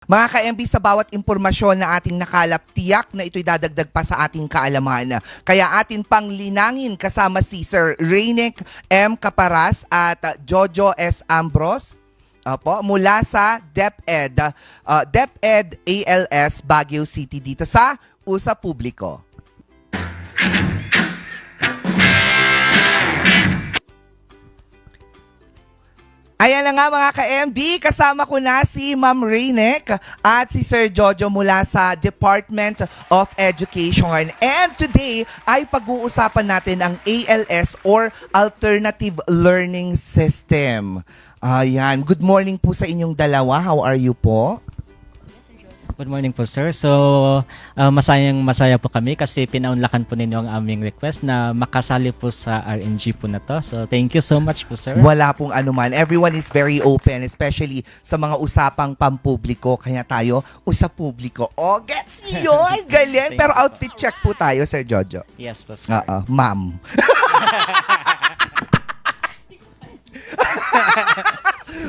Mga ka-MB, sa bawat impormasyon na ating nakalap, tiyak na ito'y dadagdag pa sa ating kaalaman. Kaya atin pang linangin kasama si Sir Reynick M. Caparas at Jojo S. Ambros mula sa DepEd ALS Baguio City dito sa Usap Publiko. Ayan na nga mga ka-MB, kasama ko na si Ma'am Reynick at si Sir Jojo mula sa Department of Education. And today ay pag-uusapan natin ang ALS or Alternative Learning System. Ayan, good morning po sa inyong dalawa. How are you po? Good morning po, sir. So, masaya po kami kasi pinaunlakan po ninyo ang aming request na makasali po sa RNG po na to. So, thank you so much po, sir. Wala pong anuman. Everyone is very open, especially sa mga usapang pampubliko. Kaya tayo, usap publiko. Oh, gets yun! Galing! Pero outfit check po tayo, Sir Jojo. Yes po, sir. Ma'am.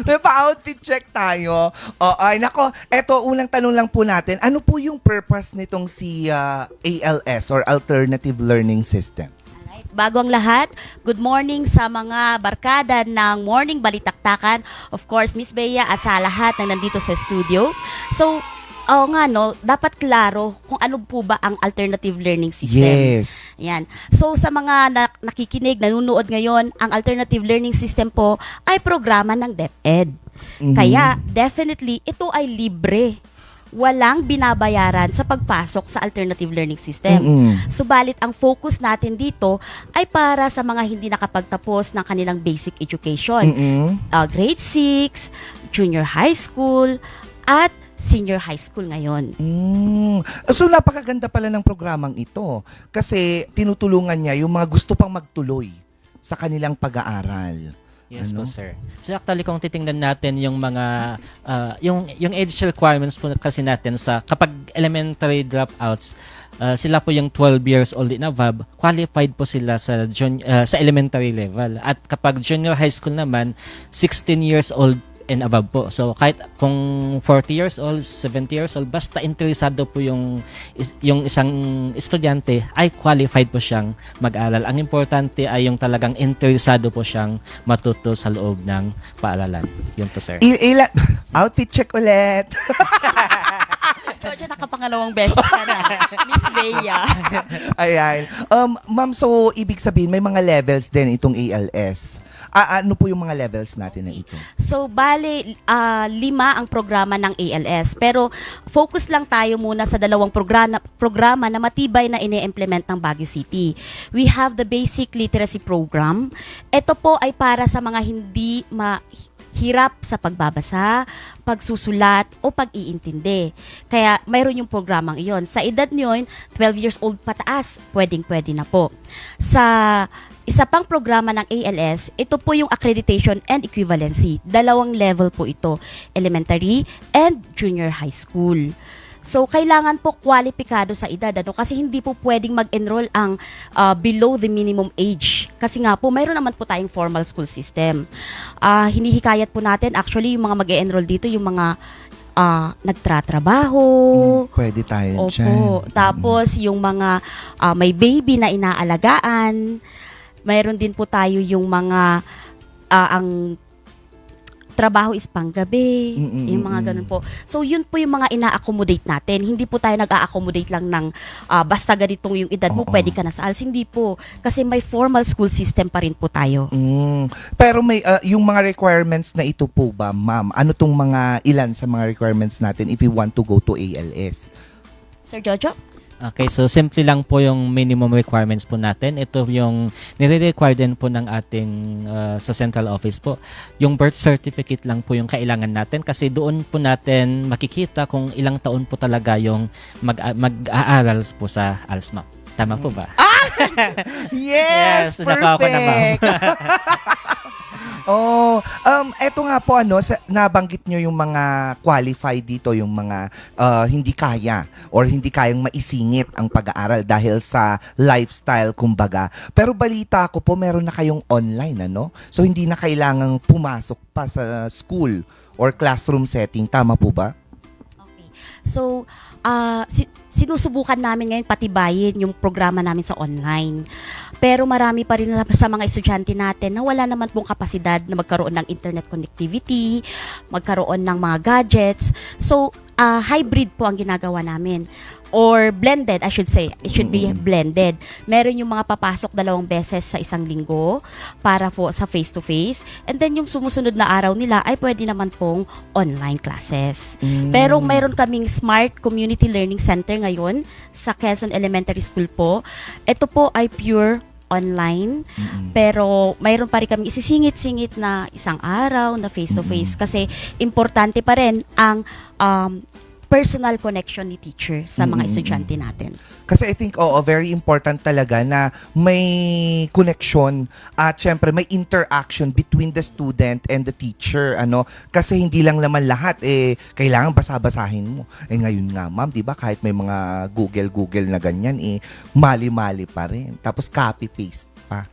May pa-outfit check tayo. Ay, nako, eto, unang tanong lang po natin. Ano po yung purpose nitong si ALS or Alternative Learning System? Alright. Bago ang lahat, good morning sa mga barkada ng Morning Balitaktakan. Of course, Miss Bea at sa lahat na nandito sa studio. So, dapat klaro kung ano po ba ang alternative learning system. Yes. Ayan. So sa mga nakikinig, nanonood ngayon, ang alternative learning system po ay programa ng DepEd. Kaya definitely ito ay libre. Walang binabayaran sa pagpasok sa alternative learning system. Subalit ang focus natin dito ay para sa mga hindi nakapagtapos ng kanilang basic education. Grade 6, junior high school, at senior high school ngayon. So napakaganda pala ng programang ito kasi tinutulungan niya yung mga gusto pang magtuloy sa kanilang pag-aaral. Yes po, sir. So actually kung titingnan natin yung mga yung age requirements po kasi natin sa kapag elementary dropouts, sila po yung 12 years old and above, qualified po sila sa sa elementary level. At kapag junior high school naman, 16 years old and above po. So kahit kung 40 years old, 70 years old, basta interesado po yung isang estudyante ay qualified po siyang mag-aral. Ang importante ay yung talagang interesado po siyang matuto sa loob ng paaralan. Yun po, sir. Outfit check ulit. Jojo, nakapangalawang beses ka na. Miss Bea. Ayan. Ma'am, so ibig sabihin may mga levels din itong ALS. Ano po yung mga levels natin na ito? So, bale, 5 ang programa ng ALS. Pero, focus lang tayo muna sa dalawang programa na matibay na ine-implement ng Baguio City. We have the Basic Literacy Program. Ito po ay para sa mga hindi hirap sa pagbabasa, pagsusulat, o pag-iintindi. Kaya mayroon yung programang iyon. Sa edad nyo, 12 years old pataas, pwedeng-pwede na po. Sa isa pang programa ng ALS, ito po yung accreditation and equivalency. 2 level po ito, elementary and junior high school. So, kailangan po kwalipikado sa edad. Kasi hindi po pwedeng mag-enroll ang below the minimum age. Kasi nga po, mayroon naman po tayong formal school system. Hinihikayat po natin, actually, yung mga mag-enroll dito, yung mga nagtratrabaho. Pwede tayo dyan. Opo. Tapos, yung mga may baby na inaalagaan. Mayroon din po tayo yung mga ang trabaho is panggabi, yung mga ganun po. So, yun po yung mga ina-accommodate natin. Hindi po tayo nag-a-accommodate lang ng basta ganitong yung edad mo, pwede ka na sa ALS. Hindi po. Kasi may formal school system pa rin po tayo. Pero may yung mga requirements na ito po ba, ma'am? Ano tong mga ilan sa mga requirements natin if we want to go to ALS? Sir Jojo? Okay, so simple lang po yung minimum requirements po natin. Ito yung nire-require din po ng ating sa central office po. Yung birth certificate lang po yung kailangan natin kasi doon po natin makikita kung ilang taon po talaga yung mag-aaral po sa ALS, ma'am. Tama po ba? Yes, nakuha ko na, ma'am. perfect. Eto nga po nabanggit nyo yung mga qualified dito, yung mga hindi kaya or hindi kayang maisingit ang pag-aaral dahil sa lifestyle kumbaga. Pero balita ko po meron na kayong online, ano? So hindi na kailangang pumasok pa sa school or classroom setting, tama po ba? So, sinusubukan namin ngayon patibayin yung programa namin sa online. Pero marami pa rin sa mga estudyante natin na wala naman pong kapasidad na magkaroon ng internet connectivity, magkaroon ng mga gadgets. So, hybrid po ang ginagawa namin. Or blended, I should say. It should be blended. Meron yung mga papasok 2 beses sa isang linggo para po sa face-to-face. And then yung sumusunod na araw nila ay pwede naman pong online classes. Pero mayroon kaming Smart Community Learning Center ngayon sa Quezon Elementary School po. Ito po ay pure online, pero mayroon pa rin kami isisingit-singit na isang araw na face-to-face kasi importante pa rin ang personal connection ni teacher sa mga estudyante natin. Kasi I think, very important talaga na may connection at syempre may interaction between the student and the teacher. Kasi hindi lang naman lahat, kailangan basa-basahin mo. Ngayon nga, ma'am, di ba, kahit may mga Google na ganyan, mali-mali pa rin. Tapos copy-paste pa.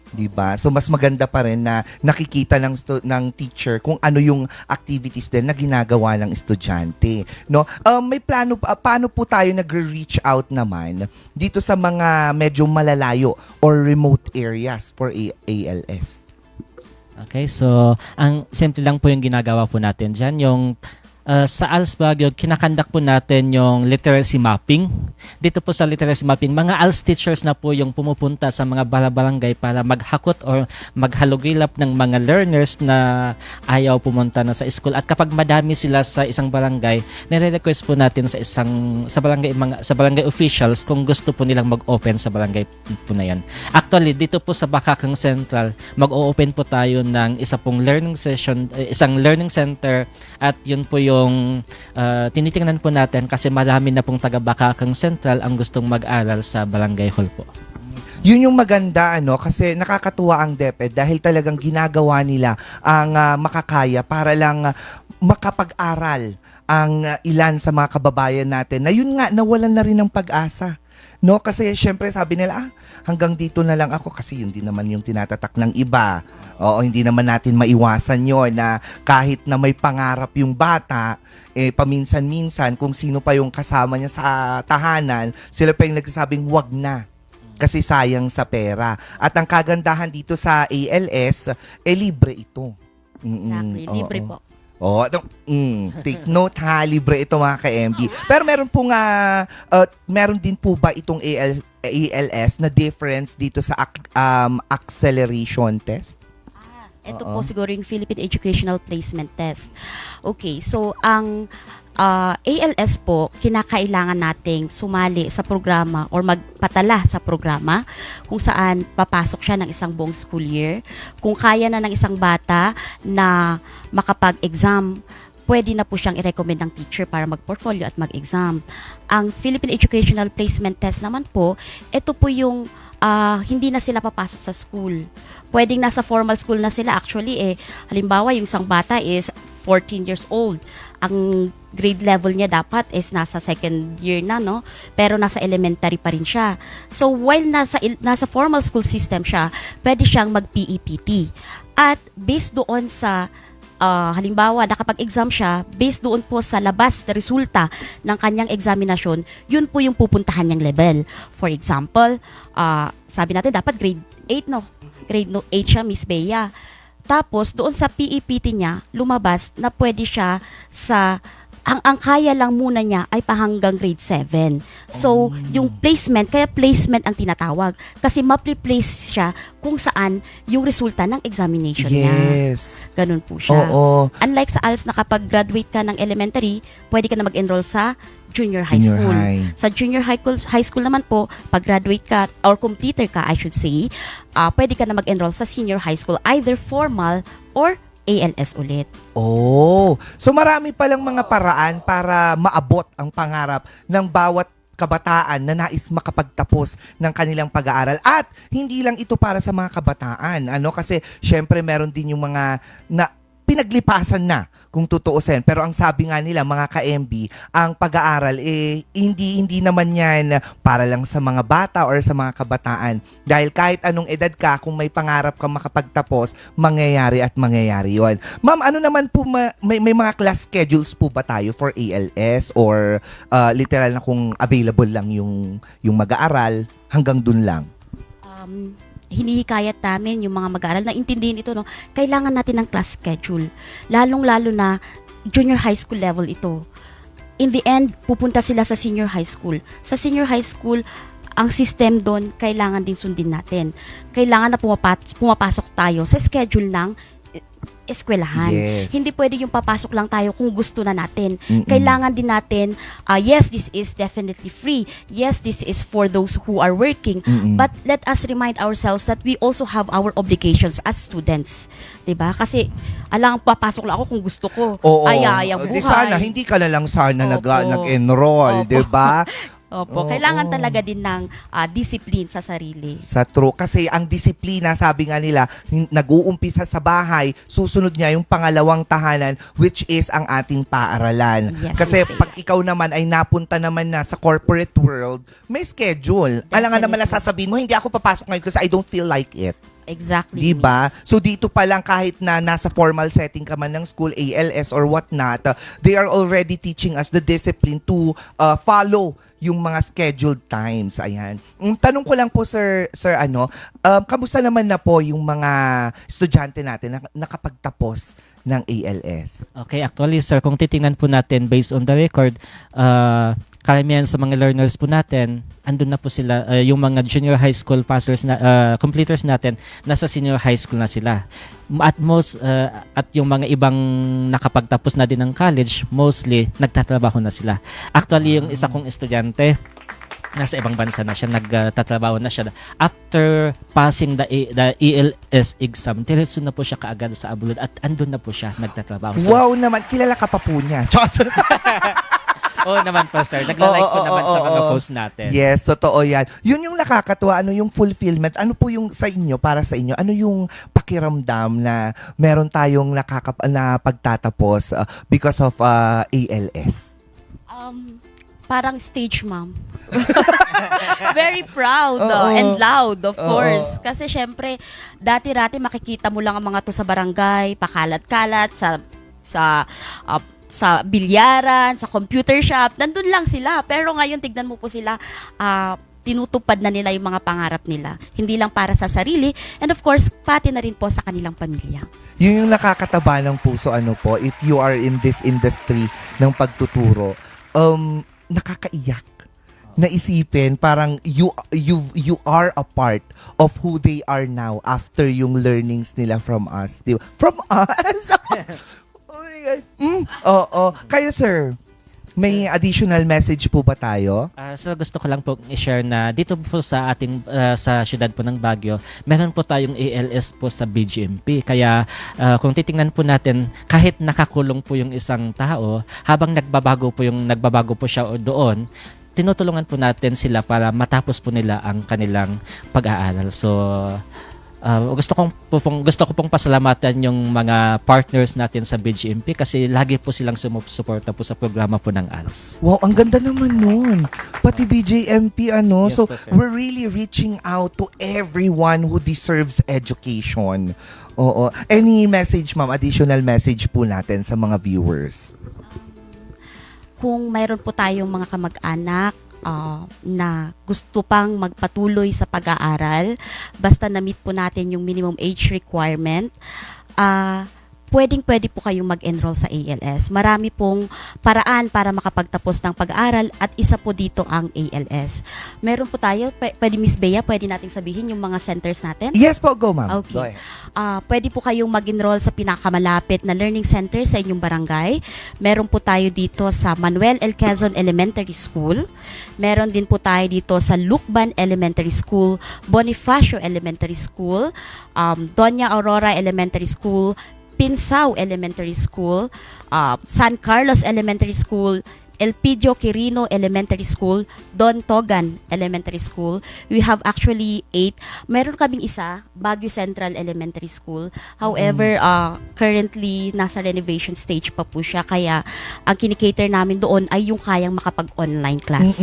Diba? So mas maganda pa rin na nakikita ng teacher kung ano yung activities din na ginagawa ng estudyante, no? May plano paano po tayo nagre-reach out naman dito sa mga medyo malalayo or remote areas for ALS? Okay, so ang simple lang po yung ginagawa po natin diyan, yung sa ALS Baguio, kinakandak po natin yung literacy mapping. Dito po sa literacy mapping, mga ALS teachers na po yung pumupunta sa mga barangay para maghakot or maghalugilap ng mga learners na ayaw pumunta na sa school. At kapag madami sila sa isang barangay, nire-request po natin sa barangay officials kung gusto po nilang mag-open sa barangay po na yan. Actually, dito po sa Bakakang Central, mag-o-open po tayo ng isang learning center, at yun po yung tinitingnan po natin kasi marami na pong taga Bakakang Central ang gustong mag-aral sa Barangay Hall po. Yun yung maganda, kasi nakakatuwa ang DepEd dahil talagang ginagawa nila ang makakaya para lang makapag-aral ang ilan sa mga kababayan natin na yun nga, nawalan na rin ng pag-asa. No, kasi syempre sabi nila, hanggang dito na lang ako kasi yun din naman yung tinatatak ng iba. Oo, hindi naman natin maiwasan yon na kahit na may pangarap yung bata, paminsan-minsan kung sino pa yung kasama niya sa tahanan, sila pa yung nagsasabing wag na. Kasi sayang sa pera. At ang kagandahan dito sa ALS, libre ito. Exactly, libre po. Take note ha, libre ito mga ka-MB. Pero meron din po ba itong ALS na difference dito sa acceleration test? Ito po siguro yung Philippine Educational Placement Test. Okay, so ang ALS po, kinakailangan nating sumali sa programa or magpatala sa programa kung saan papasok siya ng isang buong school year. Kung kaya na ng isang bata na makapag-exam, pwede na po siyang i-recommend ng teacher para mag-portfolio at mag-exam. Ang Philippine Educational Placement Test naman po, ito po yung hindi na sila papasok sa school. Pwedeng nasa formal school na sila. Actually, halimbawa, yung isang bata is 14 years old. Ang grade level niya dapat is nasa second year na, no? Pero nasa elementary pa rin siya. So, while nasa formal school system siya, pwede siyang mag-PEPT. At based doon sa halimbawa, nakapag-exam siya, based doon po sa labas na resulta ng kanyang examinasyon, yun po yung pupuntahan niyang level. For example, sabi natin dapat grade 8, no? Grade 8 siya, Miss Bea. Tapos, doon sa PEPT niya, lumabas na pwede siya sa ang kaya lang muna niya ay pahanggang grade 7. So, yung placement, kaya placement ang tinatawag. Kasi ma-place siya kung saan yung resulta ng examination niya. Yes. Ganun po siya. Oo. Unlike sa ALS na kapag graduate ka ng elementary, pwede ka na mag-enroll sa junior high school. Sa junior high school naman po, pag graduate ka or completer ka, I should say, pwede ka na mag-enroll sa senior high school, either formal or ALS ulit. So marami palang mga paraan para maabot ang pangarap ng bawat kabataan na nais makapagtapos ng kanilang pag-aaral. At hindi lang ito para sa mga kabataan, kasi syempre meron din yung mga pinaglipasan na kung tutuusin. Pero ang sabi nga nila mga ka-MB, ang pag-aaral hindi naman yan para lang sa mga bata or sa mga kabataan. Dahil kahit anong edad ka, kung may pangarap ka makapagtapos, mangyayari at mangyayari yon. Ma'am, ano naman po, may mga class schedules po ba tayo for ALS or literal na kung available lang yung mag-aaral hanggang dun lang? Hinihikayat namin yung mga mag-aaral na intindihin ito, no? Kailangan natin ng class schedule. Lalong-lalo na junior high school level ito. In the end, pupunta sila sa senior high school. Sa senior high school, ang system doon, kailangan din sundin natin. Kailangan na pumapasok tayo sa schedule ng eskwelahan. Yes. Hindi pwede yung papasok lang tayo kung gusto na natin. Mm-mm. Kailangan din natin, yes, this is definitely free. Yes, this is for those who are working. Mm-mm. But let us remind ourselves that we also have our obligations as students. 'Di ba? Kasi alang papasok lang ako kung gusto ko. Oo. Ayayang Di buhay. sana, hindi ka na lang sana Opo. nag-enroll, Opo. di ba? Opo, Oo. kailangan talaga din ng discipline sa sarili. Sa true. Kasi ang disiplina, sabi nga nila, nag-uumpisa sa bahay, susunod niya yung pangalawang tahanan, which is ang ating paaralan. Yes, Kasi Miss Bea. pag ikaw naman ay napunta naman na sa corporate world, may schedule. Alam nga naman na Definitely. sasabihin mo, hindi ako papasok ngayon kasi I don't feel like it. Exactly. Diba? Miss. So dito pa lang kahit na nasa formal setting ka man ng school, ALS or whatnot, they are already teaching us the discipline to follow yung mga scheduled times. Ayan. Tanong ko lang po sir kamusta naman na po yung mga estudyante natin na nakapagtapos ng ALS? Okay, actually sir, kung titingnan po natin based on the record, karamihan sa mga learners po natin, andun na po sila, yung mga junior high school passers na completers natin, nasa senior high school na sila. At most, at yung mga ibang nakapagtapos na din ng college, mostly nagtatrabaho na sila. Actually, yung isa kong estudyante, nasa ibang bansa na siya, nagtatrabaho na siya. After passing the ELS exam, diretso na po siya kaagad sa abroad at andun na po siya nagtatrabaho. So, Wow naman, kilala ka pa po niya. Chos. oo naman po sir, nagla-like po naman sa mga post natin. Yes, totoo yan. Yun yung nakakatuwa, ano yung fulfillment, ano po yung sa inyo, para sa inyo, ano yung pakiramdam na meron tayong na pagtatapos because of ALS? Parang stage mom. Very proud Oo. and loud, of Oo. course. Kasi syempre, dati-rati makikita mo lang ang mga to sa barangay, pakalat-kalat, sa bilyaran, sa computer shop, nandun lang sila. Pero ngayon, tignan mo po sila, tinutupad na nila yung mga pangarap nila. Hindi lang para sa sarili, and of course, pati na rin po sa kanilang pamilya. Yun yung nakakataba ng puso, po, if you are in this industry ng pagtuturo, nakakaiyak. Naisipin, parang you are a part of who they are now after yung learnings nila from us. Diba? From us? Oh my God. Oo. Kayo, sir, may additional message po ba tayo? So gusto ko lang po i-share na dito po sa ating sa syudad po ng Baguio, meron po tayong ALS po sa BGMP. Kaya kung titingnan po natin, kahit nakakulong po yung isang tao, habang nagbabago po siya doon, tinutulungan po natin sila para matapos po nila ang kanilang pag-aaral. So gusto ko pong pasalamatan yung mga partners natin sa BGMP kasi lagi po silang sumusuporta po sa programa po ng ALS. Wow, ang ganda naman nun. Pati BJMP, Yes so, po, sir. we're really reaching out to everyone who deserves education. Oo. Any message, ma'am, additional message po natin sa mga viewers? Kung mayroon po tayong mga kamag-anak na gusto pang magpatuloy sa pag-aaral, basta na-meet po natin yung minimum age requirement, pwede po kayong mag-enroll sa ALS. Marami pong paraan para makapagtapos ng pag-aaral at isa po dito ang ALS. Meron po tayo, pwede Miss Bea, pwede nating sabihin yung mga centers natin? Yes po, go ma'am. Okay. Go ahead. Pwede po kayong mag-enroll sa pinakamalapit na learning center sa inyong barangay. Meron po tayo dito sa Manuel L. Quezon Elementary School. Meron din po tayo dito sa Lukban Elementary School, Bonifacio Elementary School, Doña Aurora Elementary School, Pinsao Elementary School, San Carlos Elementary School, Elpidio Quirino Elementary School, Don Togan Elementary School. We have actually 8. Meron kaming isa, Baguio Central Elementary School. However, currently nasa renovation stage pa po siya, kaya ang kinikater namin doon ay yung kayang makapag-online class.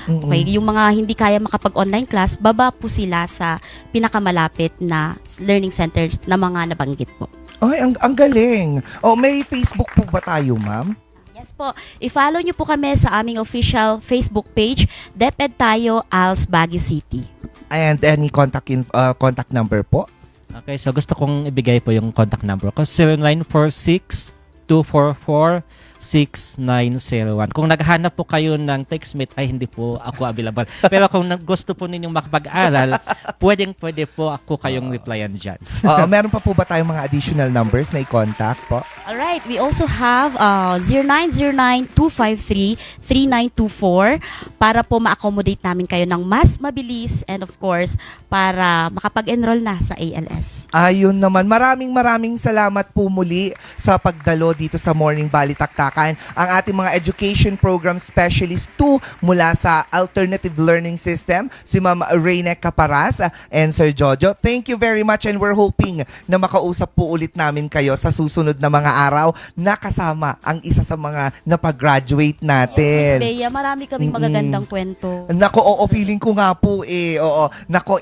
Okay, yung mga hindi kaya makapag-online class, baba po sila sa pinakamalapit na learning center na mga nabanggit po. Ay, ang galing. Oh, may Facebook po ba tayo, ma'am? Yes po. I-follow nyo po kami sa aming official Facebook page, DepEd Tayo, ALS Baguio City. And any contact number po? Okay, so gusto kong ibigay po yung contact number ko. 0946-244-6901. Kung naghahanap po kayo ng TextMate, ay hindi po ako available. Pero kung gusto po ninyong makapag-aral, pwede po ako kayong replyan dyan. Meron pa po ba tayong mga additional numbers na i-contact po? Alright, we also have 0909-253-3924 para po ma-accommodate namin kayo ng mas mabilis and of course, para makapag-enroll na sa ALS. Ayun naman. Maraming salamat po muli sa pagdalo dito sa Morning Balitaktakan. Ang ating mga education program specialist 2 mula sa Alternative Learning System, si Ma'am Reyne Caparas and Sir Jojo. Thank you very much and we're hoping na makausap po ulit namin kayo sa susunod na mga araw na kasama ang isa sa mga napag-graduate Yes, natin. Miss Bea, marami kaming magagandang kwento. Nako, oo, feeling ko nga po eh. Oo, nako,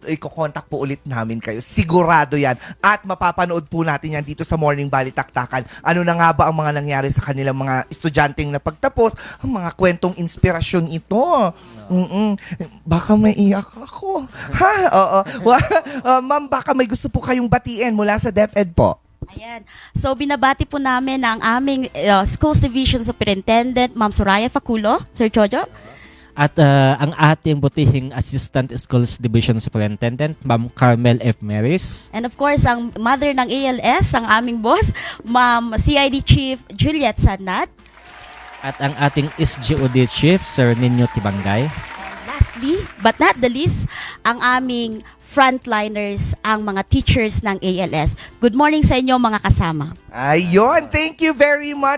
iko-contact po ulit namin kayo. Sigurado yan. At mapapanood po natin yan dito sa Morning Balitaktakan. Ano na nga ba ang mga nangyari sa kanilang mga estudyanteng na pagtapos? Ang mga kwentong inspirasyon ito. Baka may iyak ako. Ha? Oo. Ma'am, baka may gusto po kayong batiin mula sa DepEd po. Ayan. So, binabati po namin ang aming Schools Division Superintendent, Ma'am Soraya Faculo. Sir Jojo? At ang ating butihing Assistant Schools Division Superintendent, Ma'am Carmel F. Meris. And of course, ang mother ng ALS, ang aming boss, Ma'am CID Chief Juliet Sanat. At ang ating SGOD Chief, Sir Nino Tibangay. Lastly, but not the least, ang aming frontliners, ang mga teachers ng ALS. Good morning sa inyo mga kasama. Ayun, thank you very much